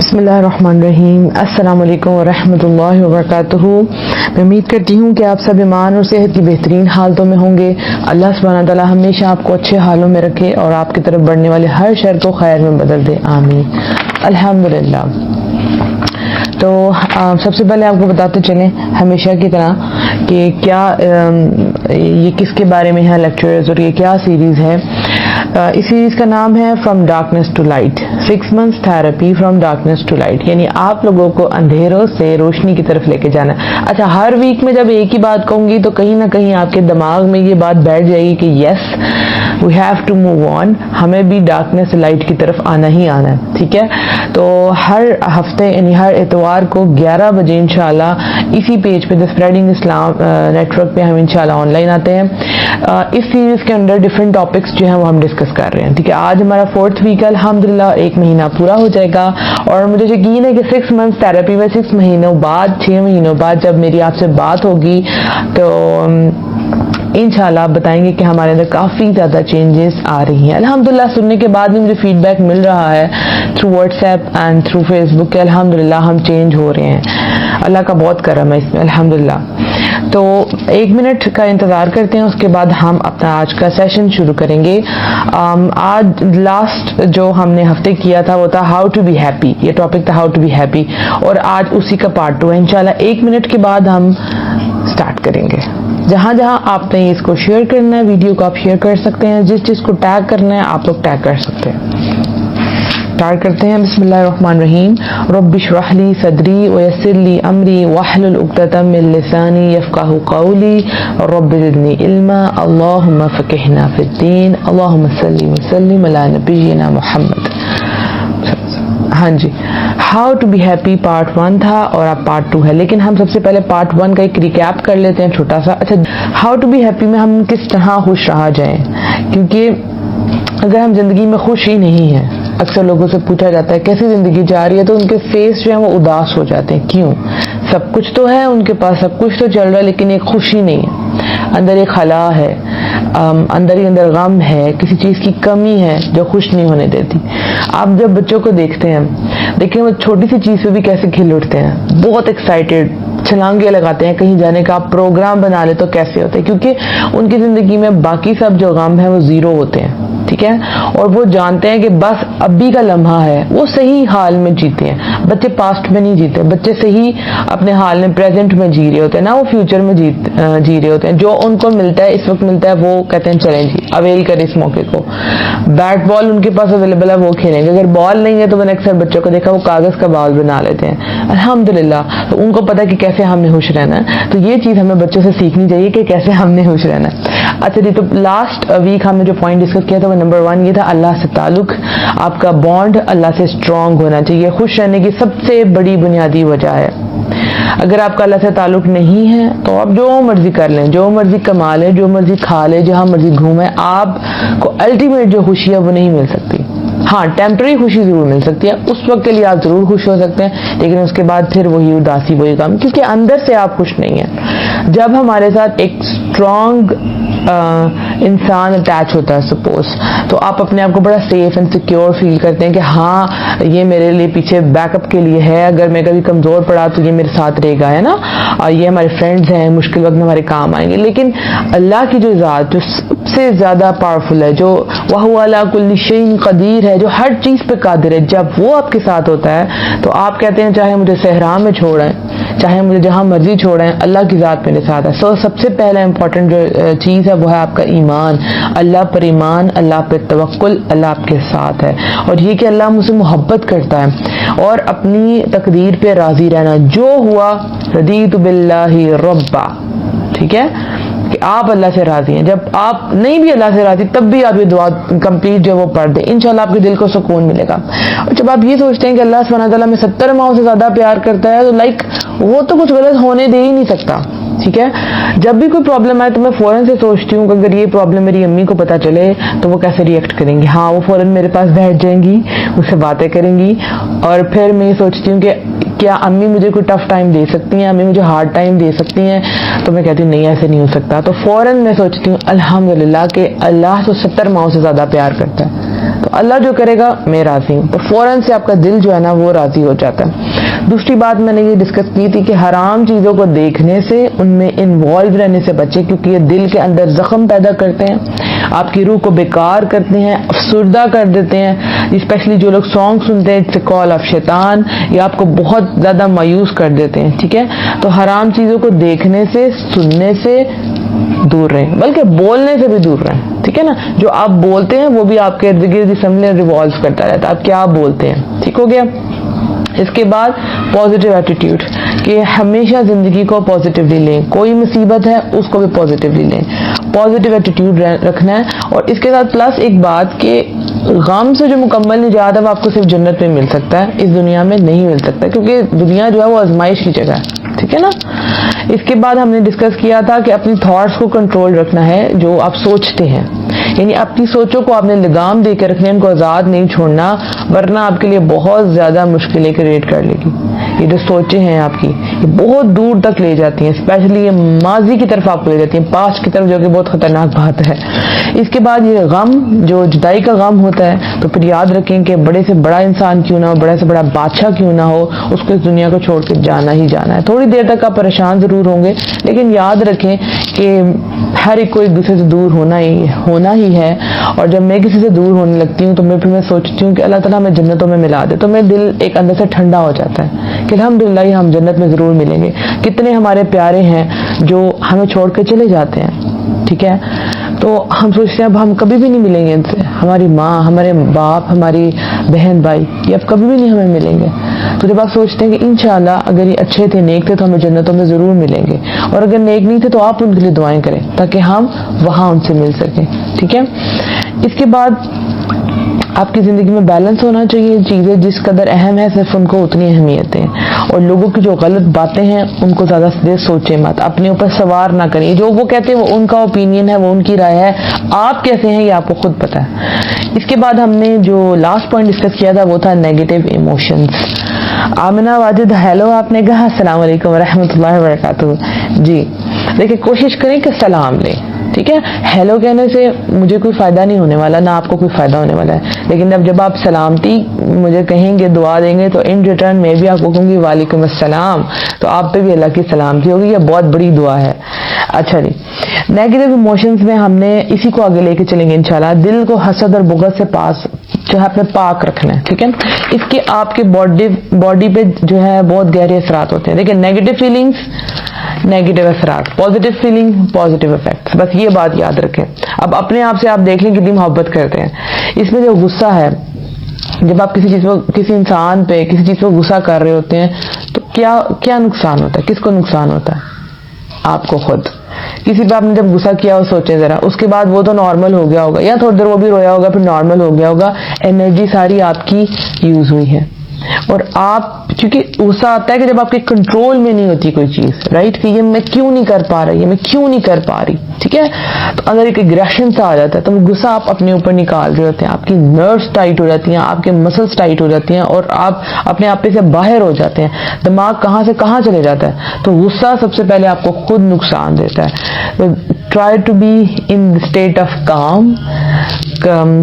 बिस्मिल्लाहिर्रहमानिर्रहीम। अस्सलाम वालेकुम वरहमतुल्लाहि वबरकातुहू। मैं उम्मीद करती हूँ कि आप सब ईमान और सेहत की बेहतरीन हालतों में होंगे। अल्लाह सुब्हानहू व तआला हमेशा आपको अच्छे हालों में रखे और आपकी तरफ बढ़ने वाले हर शर को खैर में बदल दे, आमीन। अल्हम्दुलिल्लाह। तो सबसे पहले आपको बताते चलें हमेशा की तरह कि क्या ये किसके बारे में है लेक्चर्स और ये क्या सीरीज़ है। इस सीरीज़ का नाम है from darkness to light, 6 months therapy from darkness to light, यानी आप लोगों को अंधेरों से रोशनी की तरफ लेके जाना है। अच्छा, हर वीक में जब एक ही बात कहूँगी तो कहीं ना कहीं आपके दिमाग में ये बात बैठ जाएगी कि yes we have to move on, हमें भी डार्कनेस से लाइट की तरफ आना ही आना है, ठीक है। तो हर हफ्ते यानी हर इतवार को 11 बजे इंशाल्लाह इसी पेज पे द स्प्रेडिंग इस्लाम नेटवर्क पे हम इंशाल्लाह ऑनलाइन आते हैं। इस सीरीज के अंदर डिफरेंट टॉपिक्स जो हैं वो हम डिस्कस कर रहे हैं, ठीक है। आज हमारा 4th वीक है, अल्हम्दुलिल्लाह 1 महीना पूरा हो जाएगा और मुझे यकीन है कि 6 मंथ्स थेरेपी में 6 महीनों बाद 6 महीनों बाद जब मेरी आपसे बात होगी तो इंशाल्लाह आप बताएंगे कि हमारे अंदर काफ़ी ज़्यादा चेंजेस आ रही हैं। अल्हम्दुलिल्लाह सुनने के बाद भी मुझे फीडबैक मिल रहा है through WhatsApp and through Facebook के अल्हम्दुलिल्लाह हम चेंज हो रहे हैं। अल्लाह का बहुत करम है इसमें, अल्हम्दुलिल्लाह। तो 1 मिनट का इंतज़ार करते हैं, उसके बाद हम अपना आज का सेशन शुरू करेंगे। आज लास्ट जो हमने हफ्ते किया था वो था हाउ टू बी हैप्पी, ये टॉपिक था हाउ टू बी हैप्पी, और आज उसी का पार्ट 2 है। इंशाल्लाह 1 मिनट के बाद हम स्टार्ट करेंगे। जहाँ जहाँ आपने इसको शेयर करना है, वीडियो को आप शेयर कर सकते हैं, जिस चीज़ को टैग करना है आप लोग टैग कर सकते हैं। स्टार्ट करते हैं। बिस्मिल्लाहिर्रहमानिर्रहीम। रब्बि इश्रह ली सदरी व यस्सिर ली अमरी वहलुल उक़दतम मिन लिसानी यफ़क़हू क़ौली रब्बि ज़िदनी इल्मा अल्लाहुम्मा फ़क़िहना फ़िद्दीन अल्लाहुम्मा सल्लि व सल्लिम अला नबिय्यिना मुहम्मद। हाँ जी, how to be happy part 1 था और अब पार्ट 2 है, लेकिन हम सबसे पहले पार्ट 1 का एक रिकैप कर लेते हैं छोटा सा। अच्छा, हाउ टू बी हैप्पी में हम किस तरह खुश रहा जाए, क्योंकि अगर हम जिंदगी में खुश ही नहीं है, अक्सर लोगों से पूछा जाता है कैसी जिंदगी जा रही है तो उनके फेस जो है वो उदास हो जाते हैं। क्यों? सब कुछ तो है उनके पास, सब कुछ तो चल रहा है, लेकिन एक खुशी नहीं है, अंदर एक खला है, अंदर ही अंदर गम है, किसी चीज़ की कमी है जो खुश नहीं होने देती। आप जब बच्चों को देखते हैं, देखिए वो छोटी सी चीज़ पे भी कैसे खिल उठते हैं, बहुत एक्साइटेड, छलांगे लगाते हैं, कहीं जाने का प्रोग्राम बना ले तो कैसे होते हैं, क्योंकि उनकी ज़िंदगी में बाकी सब जो गम है वो ज़ीरो होते हैं, ठीक है। और वो जानते हैं कि बस अभी का लम्हा है, वो सही हाल में जीते हैं। बच्चे पास्ट में नहीं जीते, बच्चे सही अपने हाल में प्रेजेंट में जी रहे होते हैं ना, वो फ्यूचर में जी रहे होते हैं। जो उनको मिलता है इस वक्त मिलता है वो कहते हैं चलें जी अवेल करें इस मौके को। बैट बॉल उनके पास अवेलेबल है, वो खेलेंगे। अगर बॉल नहीं है तो मैंने अक्सर बच्चों को देखा वो कागज का बॉल बना लेते हैं, अल्हम्दुलिल्लाह। तो उनको पता है कि कैसे हमने खुश रहना है, तो ये चीज़ हमें बच्चों से सीखनी चाहिए कि कैसे हमने खुश रहना है। अच्छा जी, तो लास्ट वीक हमने जो पॉइंट डिस्कस किया था वो नंबर 1 ये था अल्लाह से ताल्लुक, आपका बॉन्ड अल्लाह से स्ट्रॉन्ग होना चाहिए। खुश रहने की सबसे बड़ी बुनियादी वजह है, अगर आपका अल्लाह से ताल्लुक नहीं है तो आप जो मर्जी कर लें, जो मर्जी कमा लें, जो मर्जी खा लें, जहाँ मर्जी घूमें, आपको अल्टीमेट जो खुशी है वो नहीं मिल सकती। हाँ, टेम्पररी खुशी जरूर मिल सकती है, उस वक्त के लिए आप जरूर खुश हो सकते हैं, लेकिन उसके बाद फिर वही उदासी, वही काम, क्योंकि अंदर से आप खुश नहीं हैं। जब हमारे साथ एक स्ट्रॉन्ग इंसान अटैच होता है सपोज, तो आप अपने आप को बड़ा सेफ एंड सिक्योर फील करते हैं कि हाँ ये मेरे लिए पीछे बैकअप के लिए है, अगर मैं कभी कमज़ोर पड़ा तो ये मेरे साथ रहेगा, है ना, और ये हमारे फ्रेंड्स हैं, मुश्किल वक्त में हमारे काम आएंगे। लेकिन अल्लाह की जो ज़ात जो सबसे ज़्यादा पावरफुल है, जो वहु अला कुल्ली शैइन कदीर है, जो हर चीज़ पे कादिर है, जब वो आपके साथ होता है तो आप कहते हैं चाहे मुझे सहरा में छोड़ें, चाहे मुझे जहाँ मर्जी छोड़ें, अल्लाह की ज़ात मेरे साथ है। सो सबसे पहला इंपॉर्टेंट जो चीज़ है वो है आपका ईमान, अल्लाह पर ईमान, अल्लाह पर तवक्कुल, अल्लाह आपके साथ है, और ये कि अल्लाह मुझसे मोहब्बत करता है, और अपनी तकदीर पे राज़ी रहना, जो हुआ रदीतु बिल्लाहि रब्बा, ठीक है, कि आप अल्लाह से राजी हैं। जब आप नहीं भी अल्लाह से राजी तब भी आप ये दुआ कंप्लीट जो वो पढ़ दें, इंशाल्लाह आपके दिल को सुकून मिलेगा। और जब आप ये सोचते हैं कि अल्लाह सुब्हानहू व तआला में 70 माओ से ज्यादा प्यार करता है, तो लाइक वो तो कुछ गलत होने दे ही नहीं सकता, ठीक है। जब भी कोई प्रॉब्लम आए तो मैं फौरन से सोचती हूँ कि अगर ये प्रॉब्लम मेरी अम्मी को पता चले तो वो कैसे रिएक्ट करेंगी। हाँ, वो फौरन मेरे पास बैठ जाएंगी, मुझसे बातें करेंगी, और फिर मैं ये सोचती हूँ कि क्या अम्मी मुझे कोई टफ टाइम दे सकती हैं, अम्मी मुझे हार्ड टाइम दे सकती हैं, तो मैं कहती हूँ नहीं ऐसे नहीं हो सकता। तो फौरन मैं सोचती हूँ अल्हम्दुलिल्लाह कि अल्लाह तो 70 माओ से ज़्यादा प्यार करता है, तो तो अल्लाह जो करेगा मैं राजी हूँ, तो फौरन से आपका दिल जो है ना वो राजी हो जाता है। दूसरी बात मैंने ये डिस्कस की थी कि हराम चीजों को देखने से, उनमें इन्वॉल्व रहने से बचे, क्योंकि ये दिल के अंदर जख्म पैदा करते हैं, आपकी रूह को बेकार करते हैं, अफसुर्दा कर देते हैं। स्पेशली जो लोग सॉन्ग सुनते हैं, इट्स अ कॉल ऑफ शैतान, ये आपको बहुत ज्यादा मायूस कर देते हैं। ठीक है, तो हराम चीजों को देखने से, सुनने से दूर रहें, बल्कि बोलने से भी दूर रहें। ठीक है ना, जो आप बोलते हैं वो भी आपके इर्द गिर्द समझ रिवॉल्व करता रहता है, आप क्या बोलते हैं। ठीक हो गया। इसके बाद पॉजिटिव एटीट्यूड, कि हमेशा जिंदगी को पॉजिटिवली लें, कोई मुसीबत है उसको भी पॉजिटिवली लें, पॉजिटिव एटीट्यूड रखना है। और इसके साथ प्लस एक बात कि गम से जो मुकम्मल निजात है वो आपको सिर्फ जन्नत में मिल सकता है, इस दुनिया में नहीं मिल सकता, क्योंकि दुनिया जो है वो आजमाइश की जगह है। ठीक है ना। इसके बाद हमने डिस्कस किया था कि अपनी थॉट्स को कंट्रोल रखना है, जो आप सोचते हैं, यानी अपनी सोचों को आपने लगाम देकर रखने, उनको आजाद नहीं छोड़ना, वरना आपके लिए बहुत ज्यादा मुश्किलें क्रिएट कर लेगी। ये जो सोचें हैं आपकी, ये बहुत दूर तक ले जाती हैं, स्पेशली ये माजी की तरफ आपको ले जाती हैं, पास्ट की तरफ, जो कि बहुत खतरनाक बात है। इसके बाद ये गम, जो जुदाई का गम होता है, तो फिर याद रखें कि बड़े से बड़ा इंसान क्यों ना हो, बड़े से बड़ा बादशाह क्यों ना हो, उसको इस दुनिया को छोड़ के जाना ही जाना है। थोड़ी देर तक आप परेशान जरूर होंगे, लेकिन याद रखें कि हर एक को एक दूसरे से दूर होना ही है। और जब मैं किसी से दूर होने लगती हूँ तो फिर मैं सोचती हूँ कि अल्लाह ताला हमें जन्नतों में मिला दे, तो मेरा दिल एक अंदर से ठंडा हो जाता है कि अल्हम्दुलिल्लाह हम जन्नत में जरूर मिलेंगे। कितने हमारे प्यारे हैं जो हमें छोड़ के चले जाते हैं। ठीक है, तो हम सोचते हैं अब हम कभी भी नहीं मिलेंगे इनसे, हमारी माँ, हमारे बाप, हमारी बहन भाई, ये अब कभी भी नहीं हमें मिलेंगे। तो जब आप सोचते हैं कि इंशाअल्लाह अगर ये अच्छे थे, नेक थे, तो हमें जन्नतों में जरूर मिलेंगे, और अगर नेक नहीं थे तो आप उनके लिए दुआएं करें ताकि हम वहां उनसे मिल सकें। ठीक है। इसके बाद आपकी जिंदगी में बैलेंस होना चाहिए, चीजें जिस कदर अहम है सिर्फ उनको उतनी अहमियत है, और लोगों की जो गलत बातें हैं उनको ज्यादा देर सोचे मत, अपने ऊपर सवार ना करिए। जो वो कहते हैं वो उनका ओपिनियन है, वो उनकी राय है, आप कैसे हैं ये आपको खुद पता है। इसके बाद हमने जो लास्ट पॉइंट डिस्कस किया था वो था negative emotions. Amina Wajid hello, आपने कहा अस्सलाम वालेकुम रहमतुल्लाहि व बरकातुहू। जी देखिए, कोशिश करें कि सलाम लें। ठीक है, हेलो कहने से मुझे कोई फायदा नहीं होने वाला, ना आपको कोई फायदा होने वाला है, लेकिन जब आप सलामती मुझे कहेंगे, दुआ देंगे, तो इन रिटर्न मैं भी आपको कहूंगी वालेकुम अस्सलाम, तो आप पे भी अल्लाह की सलामती होगी। यह बहुत बड़ी दुआ है। अच्छा जी, नेगेटिव इमोशंस में हमने इसी को आगे लेके चलेंगे इंशाल्लाह। दिल को हसद और बुग़्ज़ से जो है अपने पाक रखना है। ठीक है, इसके आपके बॉडी पे जो है बहुत गहरे असरात होते हैं। देखिए, नेगेटिव फीलिंग्स नेगेटिव असरात, पॉजिटिव फीलिंग पॉजिटिव इफेक्ट्स, बस ये बात याद रखें। अब अपने आप से आप देख लें कितनी मोहब्बत करते हैं। इसमें जो गुस्सा है, जब आप किसी इंसान पे, किसी चीज पर गुस्सा कर रहे होते हैं, तो क्या नुकसान होता है, किसको नुकसान होता है? आपको खुद। किसी पे आपने जब गुस्सा किया हो, सोचें जरा, उसके बाद वो तो नॉर्मल हो गया होगा, या थोड़ी देर वो भी रोया होगा, फिर नॉर्मल हो गया होगा, एनर्जी सारी आपकी यूज हुई है। और आप, क्योंकि गुस्सा आता है कि जब आपके कंट्रोल में नहीं होती कोई चीज, राइट, कि ये मैं क्यों नहीं कर पा रही, ये मैं क्यों नहीं कर पा रही। ठीक है, तो अगर एक एग्रेशन सा आ जाता है तो वो गुस्सा आप अपने ऊपर निकाल रहे होते हैं, आपकी नर्व्स टाइट हो जाती हैं, आपके मसल्स टाइट हो जाती हैं, और आप अपने आप से बाहर हो जाते हैं, दिमाग कहां से कहां चले जाता है। तो गुस्सा सबसे पहले आपको खुद नुकसान देता है। तो try to be in the state of calm.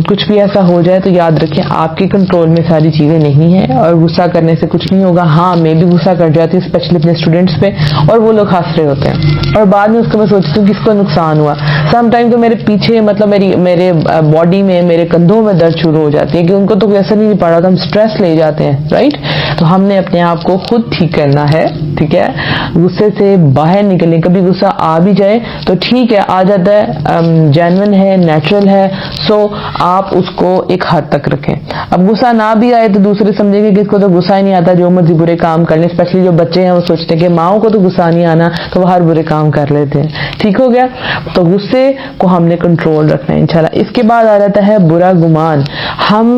कुछ भी ऐसा हो जाए तो याद रखें आपके कंट्रोल में सारी चीजें नहीं है, और गुस्सा करने से कुछ नहीं होगा। हाँ, मैं भी गुस्सा कर जाती हूँ, स्पेशली अपने स्टूडेंट्स पे, और वो लोग हंस रहे होते हैं, और बाद में उसको मैं सोचती हूँ किसको नुकसान हुआ। समटाइम तो मेरे पीछे, मतलब मेरे बॉडी में, मेरे कंधों में दर्द शुरू हो जाती है कि उनको तो कोई असर नहीं पड़ रहा था, हम स्ट्रेस ले जाते हैं, राइट। तो हमने अपने आप को खुद ठीक करना है। ठीक है, गुस्से से बाहर निकलें। कभी गुस्सा आ भी जाए तो ठीक है, आ जाता है, जेन्युइन है, नेचुरल है, सो आप उसको एक हद तक रखें। अब गुस्सा ना भी आए तो दूसरे समझेंगे कि इसको तो गुस्सा ही नहीं आता, जो मर्जी बुरे काम कर ले। स्पेशली जो बच्चे हैं वो सोचते हैं कि माओ को तो गुस्सा नहीं आना, तो वो हर बुरे काम कर लेते हैं। ठीक हो गया, तो गुस्से को हमने कंट्रोल रखना है इंशाल्लाह। इसके बाद आ जाता है बुरा गुमान। हम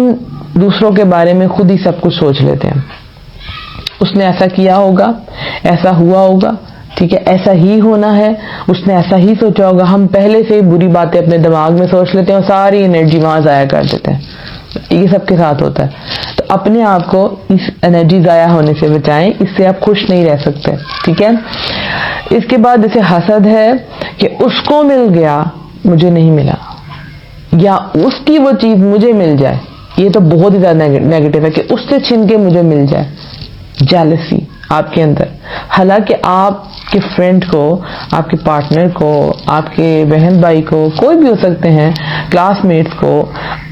दूसरों के बारे में खुद ही सब कुछ सोच लेते हैं, उसने ऐसा किया होगा, ऐसा हुआ होगा, ठीक है, ऐसा ही होना है, उसने ऐसा ही सोचा होगा। हम पहले से ही बुरी बातें अपने दिमाग में सोच लेते हैं और सारी एनर्जी वहां जाया कर देते हैं। ये सबके साथ होता है। तो अपने आप को इस एनर्जी जाया होने से बचाएं, इससे आप खुश नहीं रह सकते। ठीक है, इसके बाद जैसे हसद है कि उसको मिल गया मुझे नहीं मिला, या उसकी वो चीज मुझे मिल जाए, ये तो बहुत ही ज्यादा नेगेटिव है कि उससे छीन के मुझे मिल जाए, जेलसी आपके अंदर। हालांकि आपके फ्रेंड को, आपके पार्टनर को, आपके बहन भाई को, कोई भी हो सकते हैं, क्लासमेट्स को,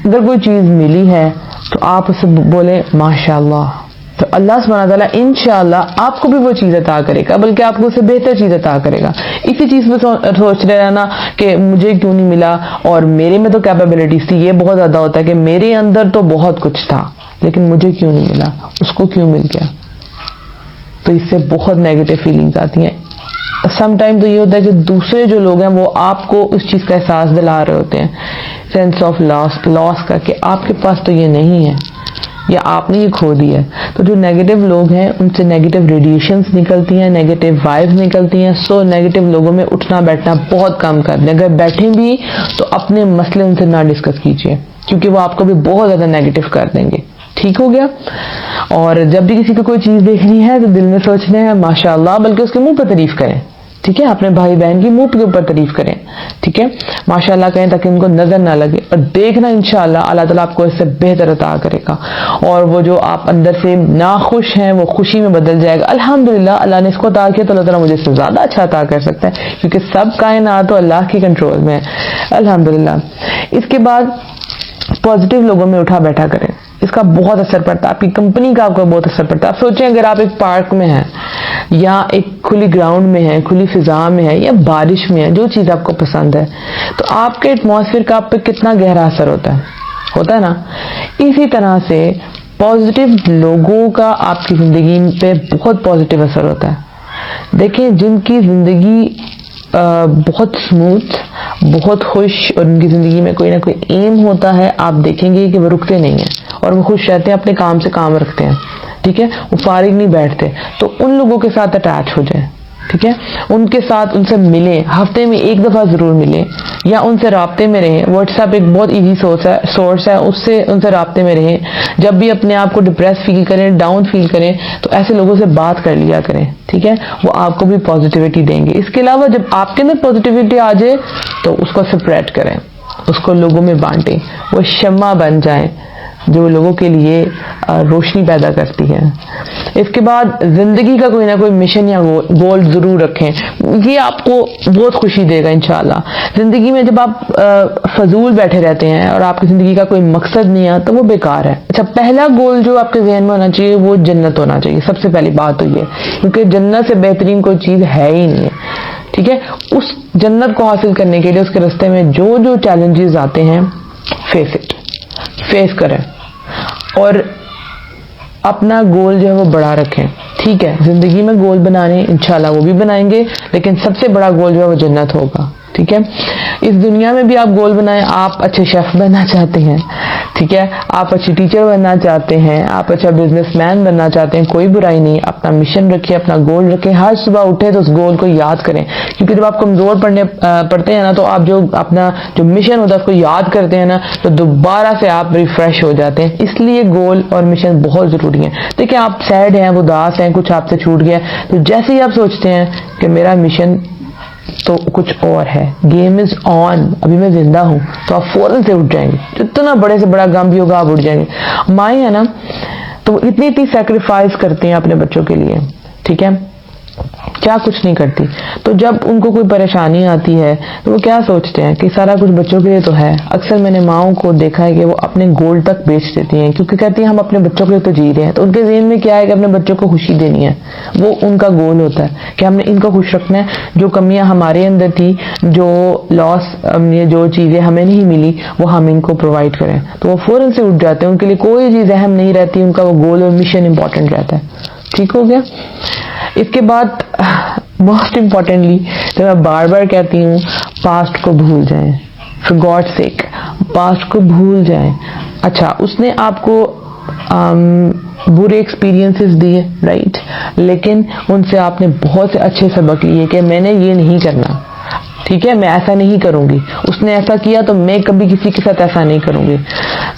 अगर कोई चीज मिली है तो आप उसे बोले माशाअल्लाह, तो अल्लाह सुब्हानहू व तआला इंशाअल्लाह आपको भी वो चीज अता करेगा, बल्कि आपको उससे बेहतर चीज अता करेगा। इसी चीज में सोच रहे रहना कि मुझे क्यों नहीं मिला और मेरे में तो कैपेबिलिटीज थी। ये बहुत ज्यादा होता है कि मेरे अंदर तो बहुत कुछ था लेकिन मुझे क्यों नहीं मिला, उसको क्यों मिल गया। तो इससे बहुत नेगेटिव फीलिंग्स आती हैं। समटाइम तो ये होता है कि दूसरे जो लोग हैं वो आपको उस चीज का एहसास दिला रहे होते हैं, सेंस ऑफ लॉस का, कि आपके पास तो ये नहीं है या आपने ये खो दिया है। तो जो नेगेटिव लोग हैं उनसे नेगेटिव रेडिएशंस निकलती हैं, नेगेटिव वाइब्स निकलती हैं। सो नेगेटिव लोगों में उठना बैठना बहुत कम कर दें। अगर बैठे भी तो अपने मसले उनसे ना डिस्कस कीजिए, क्योंकि वो आपको भी बहुत ज्यादा नेगेटिव कर देंगे। ठीक हो गया। और जब भी किसी को कोई चीज देखनी है तो दिल में सोचना है माशाअल्लाह, बल्कि उसके मुंह पर तारीफ करें। ठीक है, अपने भाई बहन की मुंह के ऊपर तारीफ करें। ठीक है, माशाअल्लाह कहें ताकि उनको नजर ना लगे, और देखना इंशाअल्लाह अल्लाह ताला आपको इससे बेहतर अता करेगा। और वो जो आप अंदर से नाखुश हैं वो खुशी में बदल जाएगा। अल्हम्दुलिल्लाह, अल्लाह ने इसको अता किया तो अल्लाह ताला मुझे इससे ज्यादा अच्छा अता कर सकता है, क्योंकि सब कायनात तो अल्लाह की कंट्रोल में है। अल्हम्दुलिल्लाह। इसके बाद पॉजिटिव लोगों में उठा बैठा करें, इसका बहुत असर पड़ता है। आपकी कंपनी का आपको बहुत असर पड़ता है। आप सोचें, अगर आप एक पार्क में हैं या एक खुली ग्राउंड में है, खुली फिजा में है, या बारिश में है, जो चीज आपको पसंद है, तो आपके एटमॉस्फेयर का आप पे कितना गहरा असर होता है ना। इसी तरह से पॉजिटिव लोगों का आपकी जिंदगी पे बहुत पॉजिटिव असर होता है। देखिए, जिनकी जिंदगी बहुत स्मूथ, बहुत खुश, और उनकी जिंदगी में कोई ना कोई एम होता है, आप देखेंगे कि वो रुकते नहीं हैं और वो खुश रहते हैं, अपने काम से काम रखते हैं। ठीक है, वो फारिग नहीं बैठते। तो उन लोगों के साथ अटैच हो जाए। ठीक है, उनके साथ, उनसे मिलें, हफ्ते में एक दफा जरूर मिलें या उनसे राब्ते में रहें। व्हाट्सएप एक बहुत इजी सोर्स है, उससे उनसे राब्ते में रहें। जब भी अपने आप को डिप्रेस फील करें, डाउन फील करें, तो ऐसे लोगों से बात कर लिया करें। ठीक है, वो आपको भी पॉजिटिविटी देंगे। इसके अलावा जब आपके अंदर पॉजिटिविटी आ जाए तो उसको स्प्रेड करें, उसको लोगों में बांटें, वो शम्मा बन जाए जो लोगों के लिए रोशनी पैदा करती है। इसके बाद जिंदगी का कोई ना कोई मिशन या गोल जरूर रखें, ये आपको बहुत खुशी देगा इंशाल्लाह। जिंदगी में जब आप फजूल बैठे रहते हैं और आपकी जिंदगी का कोई मकसद नहीं है तो वो बेकार है। अच्छा, पहला गोल जो आपके जहन में होना चाहिए वो जन्नत होना चाहिए। सबसे पहली बात तो ये, क्योंकि जन्नत से बेहतरीन कोई चीज है ही नहीं है। ठीक है, उस जन्नत को हासिल करने के लिए उसके रास्ते में जो जो चैलेंजेस आते हैं, फेस करें और अपना गोल जो है वो बड़ा रखें। ठीक है, जिंदगी में गोल बनाने इंशाल्लाह वो भी बनाएंगे, लेकिन सबसे बड़ा गोल जो है वो जन्नत होगा। ठीक है, इस दुनिया में भी आप गोल बनाएं। आप अच्छे शेफ बनना चाहते हैं, ठीक है, आप अच्छी टीचर बनना चाहते हैं, आप अच्छा बिजनेसमैन बनना चाहते हैं, कोई बुराई नहीं। अपना मिशन रखिए, अपना गोल रखें। हर सुबह उठे तो उस गोल को याद करें, क्योंकि जब आप कमजोर पड़ते हैं ना, तो आप जो अपना जो मिशन होता है उसको याद करते हैं ना, तो दोबारा से आप रिफ्रेश हो जाते हैं। इसलिए गोल और मिशन बहुत जरूरी है। देखिए, आप सैड हैं, उदास हैं, कुछ आपसे छूट गया, तो जैसे ही आप सोचते हैं कि मेरा मिशन तो कुछ और है, गेम इज ऑन, अभी मैं जिंदा हूं, तो आप फौरन से उठ जाएंगे। जितना बड़े से बड़ा गम भी होगा आप उठ जाएंगे। माएँ है ना, तो इतनी सैक्रिफाइस करती हैं अपने बच्चों के लिए। ठीक है, क्या कुछ नहीं करती। तो जब उनको कोई परेशानी आती है तो वो क्या सोचते हैं कि सारा कुछ बच्चों के लिए तो है। अक्सर मैंने माओं को देखा है कि वो अपने गोल तक बेच देती हैं, क्योंकि कहती हैं हम अपने बच्चों के लिए तो जी रहे हैं। तो उनके ज़हन में क्या है कि अपने बच्चों को खुशी देनी है, वो उनका गोल होता है कि हमने इनको खुश रखना है। जो कमियां हमारे अंदर थी, जो लॉस, जो चीजें हमें नहीं मिली, वो हम इनको प्रोवाइड करें। तो वो फौरन से उठ जाते हैं, उनके लिए कोई चीज अहम नहीं रहती, उनका वो गोल और मिशन इंपॉर्टेंट रहता है। ठीक हो गया। इसके बाद मोस्ट इम्पॉर्टेंटली, तो मैं बार बार कहती हूँ, पास्ट को भूल जाएं। फॉर गॉड सेक, पास्ट को भूल जाएं। अच्छा, उसने आपको बुरे एक्सपीरियंसेस दिए, राइट, लेकिन उनसे आपने बहुत से अच्छे सबक लिए कि मैंने ये नहीं करना। ठीक है, मैं ऐसा नहीं करूंगी। उसने ऐसा किया तो मैं कभी किसी के साथ ऐसा नहीं करूंगी।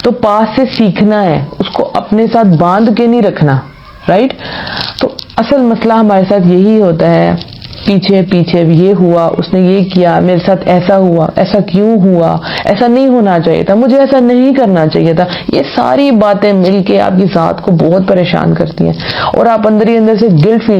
तो पास्ट से सीखना है, उसको अपने साथ बांध के नहीं रखना, राइट। तो असल मसला हमारे साथ यही होता है पीछे पीछे ये हुआ, उसने ये किया, मेरे साथ ऐसा हुआ, ऐसा क्यों हुआ, ऐसा नहीं होना चाहिए था, मुझे ऐसा नहीं करना चाहिए था। ये सारी बातें मिलके आपकी ज़ात को बहुत परेशान करती हैं और आप अंदर ही अंदर से गिल्ट फील